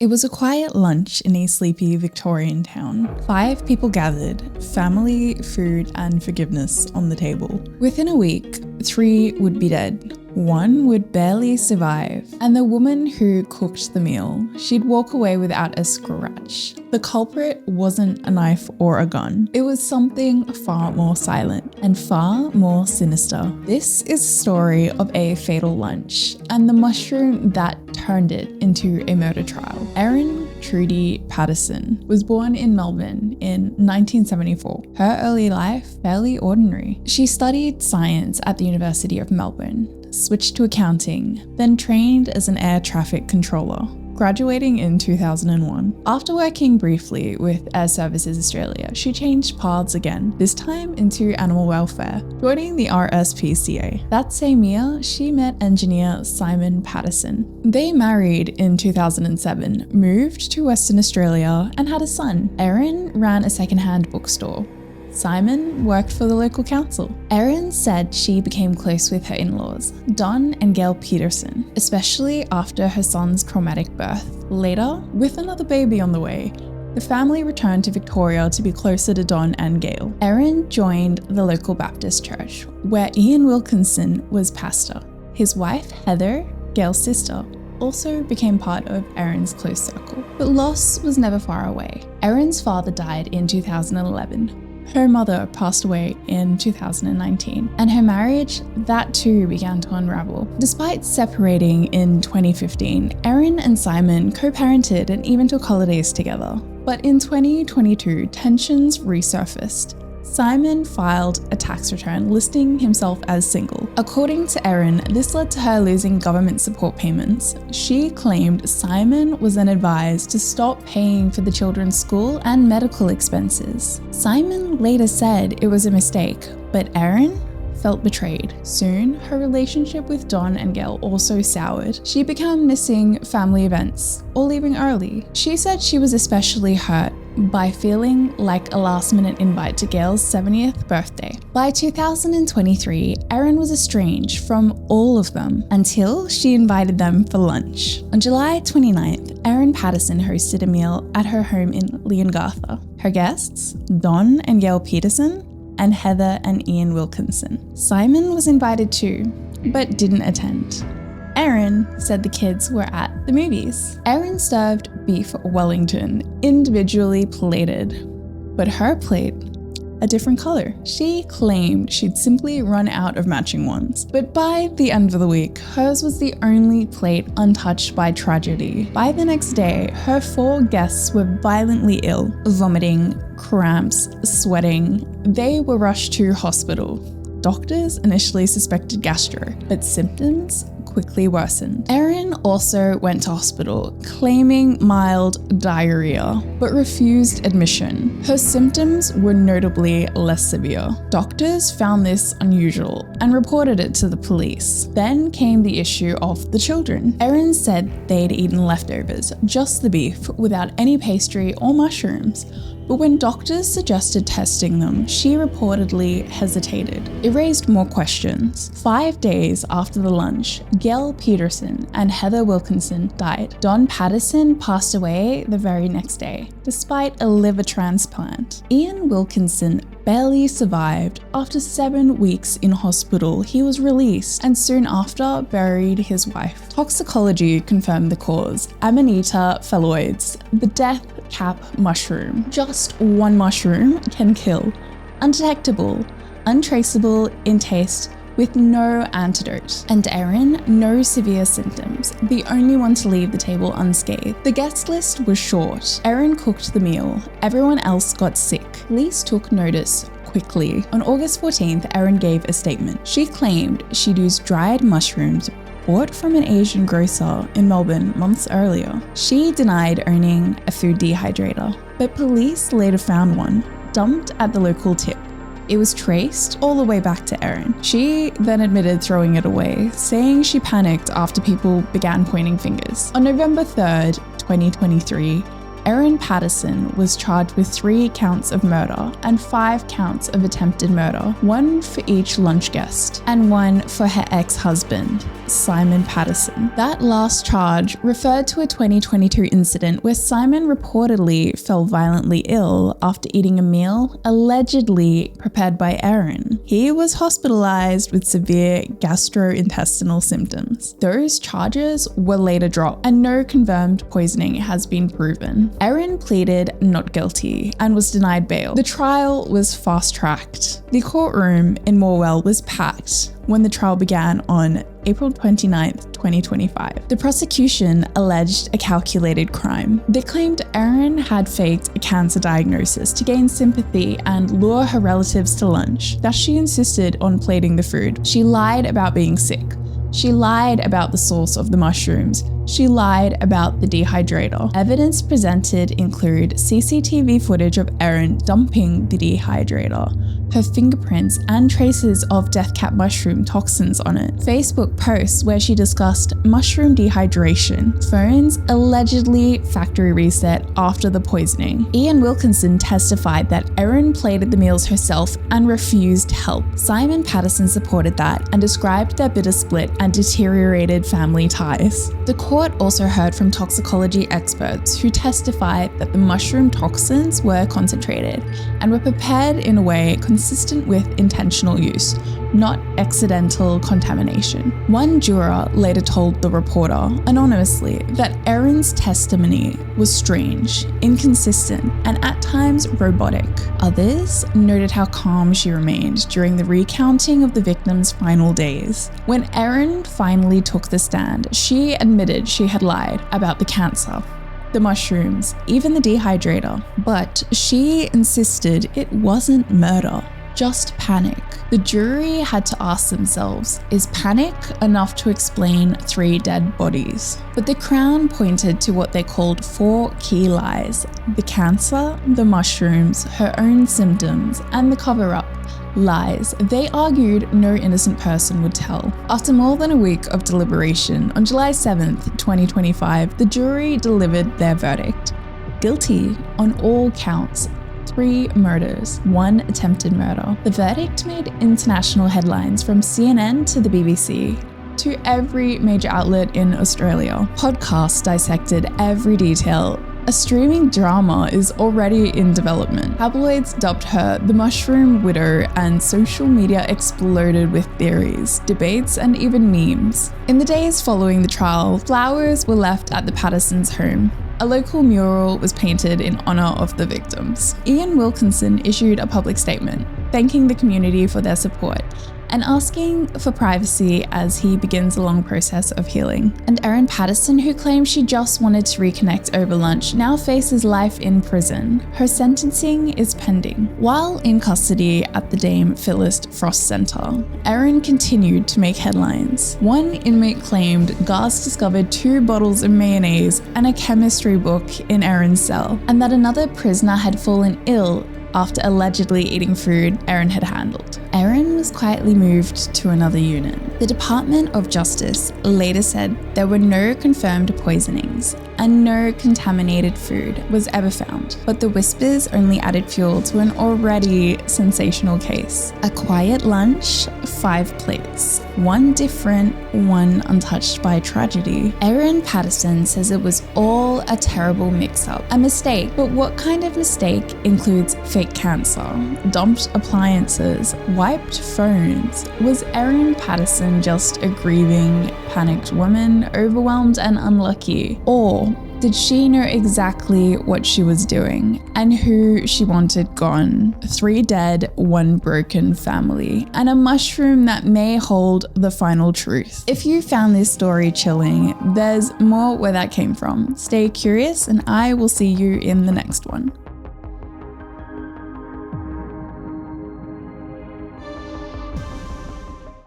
It was a quiet lunch in a sleepy Victorian town. 5 people gathered, family, food, and forgiveness on the table. Within a week, 3 would be dead. 1 would barely survive, and the woman who cooked the meal, she'd walk away without a scratch. The culprit wasn't a knife or a gun. It was something far more silent and far more sinister. This is a story of a fatal lunch and the mushroom that turned it into a murder trial. Erin Patterson was born in Melbourne in 1974. Her early life, fairly ordinary. She studied science at the University of Melbourne, switched to accounting, then trained as an air traffic controller, graduating in 2001. After working briefly with Air Services Australia, she changed paths again, this time into animal welfare, joining the RSPCA. That same year, she met engineer Simon Patterson. They married in 2007, moved to Western Australia, and had a son. Erin ran a secondhand bookstore. Simon worked for the local council. Erin said she became close with her in-laws, Don and Gail Patterson, especially after her son's traumatic birth. Later, with another baby on the way, the family returned to Victoria to be closer to Don and Gail. Erin joined the local Baptist church, where Ian Wilkinson was pastor. His wife, Heather, Gail's sister, also became part of Erin's close circle. But loss was never far away. Erin's father died in 2011. Her mother passed away in 2019, and her marriage, that too began to unravel. Despite separating in 2015, Erin and Simon co-parented and even took holidays together. But in 2022, tensions resurfaced. Simon filed a tax return listing himself as single. According to Erin, this led to her losing government support payments. She claimed Simon was then advised to stop paying for the children's school and medical expenses. Simon later said it was a mistake, but Erin felt betrayed. Soon, her relationship with Don and Gail also soured. She began missing family events or leaving early. She said she was especially hurt by feeling like a last-minute invite to Gail's 70th birthday. By 2023, Erin was estranged from all of them until she invited them for lunch. On July 29th, Erin Patterson hosted a meal at her home in Leongatha. Her guests, Don and Gail Patterson, and Heather and Ian Wilkinson. Simon was invited too, but didn't attend. Erin said the kids were at the movies. Erin served beef Wellington, individually plated, but her plate, a different color. She claimed she'd simply run out of matching ones, but by the end of the week, hers was the only plate untouched by tragedy. By the next day, her 4 guests were violently ill, vomiting, cramps, sweating. They were rushed to hospital. Doctors initially suspected gastro, but symptoms quickly worsened. Erin also went to hospital, claiming mild diarrhea, but refused admission. Her symptoms were notably less severe. Doctors found this unusual and reported it to the police. Then came the issue of the children. Erin said they'd eaten leftovers, just the beef, without any pastry or mushrooms. But when doctors suggested testing them, she reportedly hesitated. It raised more questions. 5 days after the lunch, Gail Patterson and Heather Wilkinson died. Don Patterson passed away the very next day, despite a liver transplant. Ian Wilkinson barely survived. After 7 weeks in hospital, he was released and soon after buried his wife. Toxicology confirmed the cause: Amanita phalloides, the death cap mushroom. Just one mushroom can kill. Undetectable, untraceable in taste, with no antidote. And Erin, no severe symptoms, the only one to leave the table unscathed. The guest list was short. Erin cooked the meal. Everyone else got sick. Police took notice quickly. On August 14th, Erin gave a statement. She claimed she'd used dried mushrooms bought from an Asian grocer in Melbourne months earlier. She denied owning a food dehydrator, but police later found one, dumped at the local tip. It was traced all the way back to Erin. She then admitted throwing it away, saying she panicked after people began pointing fingers. On November 3rd, 2023, Erin Patterson was charged with 3 counts of murder and 5 counts of attempted murder, 1 for each lunch guest, and 1 for her ex-husband, Simon Patterson. That last charge referred to a 2022 incident where Simon reportedly fell violently ill after eating a meal allegedly prepared by Erin. He was hospitalized with severe gastrointestinal symptoms. Those charges were later dropped and no confirmed poisoning has been proven. Erin pleaded not guilty and was denied bail. The trial was fast-tracked. The courtroom in Morwell was packed when the trial began on April 29, 2025. The prosecution alleged a calculated crime. They claimed Erin had faked a cancer diagnosis to gain sympathy and lure her relatives to lunch. Thus, she insisted on plating the food. She lied about being sick. She lied about the source of the mushrooms. She lied about the dehydrator. Evidence presented include CCTV footage of Erin dumping the dehydrator, her fingerprints and traces of death cap mushroom toxins on it, Facebook posts where she discussed mushroom dehydration, phones allegedly factory reset after the poisoning. Ian Wilkinson testified that Erin plated the meals herself and refused help. Simon Patterson supported that and described their bitter split and deteriorated family ties. The court also heard from toxicology experts who testified that the mushroom toxins were concentrated and were prepared in a way consistent with intentional use, not accidental contamination. One juror later told the reporter, anonymously, that Erin's testimony was strange, inconsistent, and at times robotic. Others noted how calm she remained during the recounting of the victim's final days. When Erin finally took the stand, she admitted she had lied about the cancer, the mushrooms, even the dehydrator, but she insisted it wasn't murder, just panic. The jury had to ask themselves, is panic enough to explain 3 dead bodies? But the Crown pointed to what they called 4 key lies: the cancer, the mushrooms, her own symptoms, and the cover-up. Lies they argued no innocent person would tell. After more than a week of deliberation, on July 7th, 2025, the jury delivered their verdict. Guilty on all counts. 3 murders, 1 attempted murder. The verdict made international headlines from CNN to the BBC to every major outlet in Australia. Podcasts dissected every detail. A streaming drama is already in development. Tabloids dubbed her the Mushroom Widow, and social media exploded with theories, debates, and even memes. In the days following the trial, flowers were left at the Pattersons' home. A local mural was painted in honor of the victims. Ian Wilkinson issued a public statement, thanking the community for their support and asking for privacy as he begins a long process of healing. And Erin Patterson, who claimed she just wanted to reconnect over lunch, now faces life in prison. Her sentencing is pending. While in custody at the Dame Phyllis Frost Centre, Erin continued to make headlines. One inmate claimed guards discovered 2 bottles of mayonnaise and a chemistry book in Erin's cell, and that another prisoner had fallen ill after allegedly eating food Erin had handled. Erin was quietly moved to another unit. The Department of Justice later said there were no confirmed poisonings and no contaminated food was ever found, but the whispers only added fuel to an already sensational case. A quiet lunch, 5 plates, 1 different, 1 untouched by tragedy. Erin Patterson says it was all a terrible mix-up, a mistake, but what kind of mistake includes fake cancer, dumped appliances, wiped phones? Was Erin Patterson just a grieving, panicked woman, overwhelmed and unlucky? Or did she know exactly what she was doing and who she wanted gone? 3 dead, 1 broken family, and a mushroom that may hold the final truth. If you found this story chilling, there's more where that came from. Stay curious and I will see you in the next one.